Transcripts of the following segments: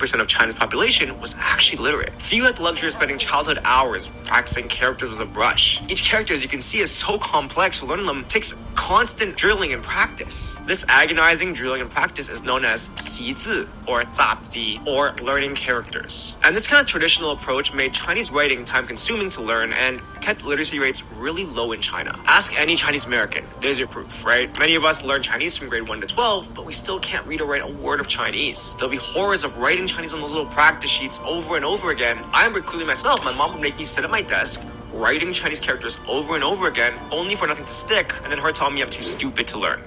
of China's population was actually literate. Few had the luxury of spending childhood hours practicing characters with a brush. Each character, as you can see, is so complex, so learning them takes constant drilling and practice. This agonizing drilling and practice is known as 习字 or 杂记, or learning characters. And this kind of traditional approach made Chinese writing time-consuming to learn and kept literacy rates really low in China. Ask any Chinese American. There's your proof, right? Many of us learn Chinese from grade 1 to 12, but we still can't read or write a word of Chinese. There'll be horrors of writing Chinese on those little practice sheets over and over again. I remember clearly myself, my mom would make me sit at my desk writing Chinese characters over and over again, only for nothing to stick, and then her telling me I'm too stupid to learn.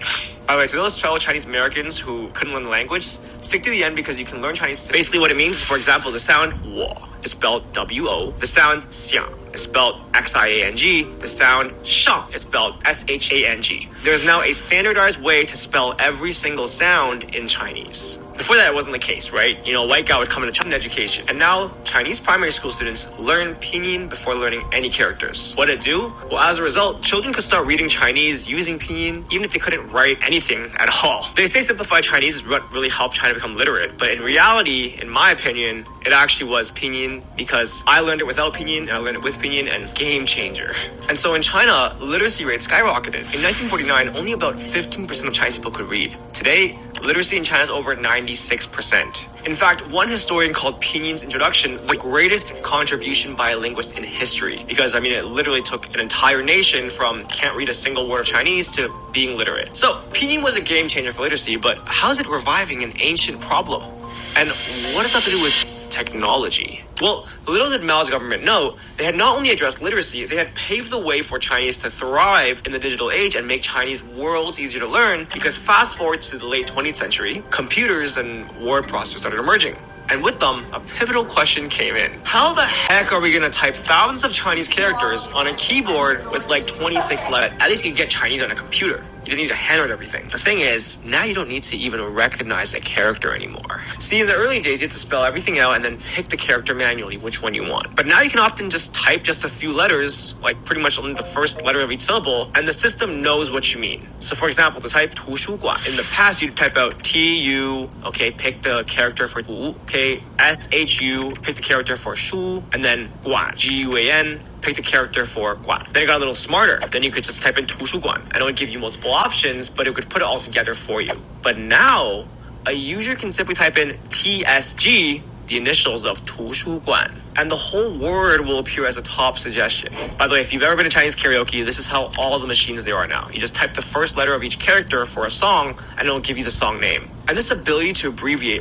By the way, to those fellow Chinese Americans who couldn't learn the language, stick to the end because you can learn Chinese. Basically what it means, for example, the sound 我 is spelled W-O, the sound 想 is spelled X-I-A-N-G, the sound 上 is spelled S-H-A-N-G. There is now a standardized way to spell every single sound in Chinese. Before that, it wasn't the case, right? You know, a white guy would come into Chinese education. And now, Chinese primary school students learn pinyin before learning any characters. What did it do? Well, as a result, children could start reading Chinese using pinyin, even if they couldn't write anything at all. They say simplified Chinese is what really helped China become literate. But in reality, in my opinion, it actually was pinyin because I learned it without pinyin and I learned it with pinyin, and game changer. And so in China, literacy rates skyrocketed. In 1949, only about 15% of Chinese people could read. Today, literacy in China is over 96%. In fact, one historian called Pinyin's introduction the greatest contribution by a linguist in history, because it literally took an entire nation from can't read a single word of Chinese to being literate. So Pinyin was a game changer for literacy, but how is it reviving an ancient problem? And what does that have to do with technology? Well, little did Mao's government know, they had not only addressed literacy, they had paved the way for Chinese to thrive in the digital age and make Chinese worlds easier to learn, because fast forward to the late 20th century, computers and word processors started emerging. And with them, a pivotal question came in. How the heck are we gonna type thousands of Chinese characters on a keyboard with like 26 letters? At least you can get Chinese on a computer. You don't need to handwrite everything. The thing is, now you don't need to even recognize the character anymore. See, in the early days, you had to spell everything out and then pick the character manually, which one you want. But now you can often just type just a few letters, like pretty much only the first letter of each syllable, and the system knows what you mean. So for example, to type 图书馆, in the past, you'd type out T-U, okay, pick the character for 图, okay, S-H-U, pick the character for 书, and then 馆, G-U-A-N, pick the character for 馆. Then it got a little smarter. Then you could just type in 图书馆, and it would give you multiple options, but it could put it all together for you. But now, a user can simply type in TSG, the initials of 图书馆, and the whole word will appear as a top suggestion. By the way, if you've ever been to Chinese karaoke, this is how all the machines there are now. You just type the first letter of each character for a song, and it'll give you the song name. And this ability to abbreviate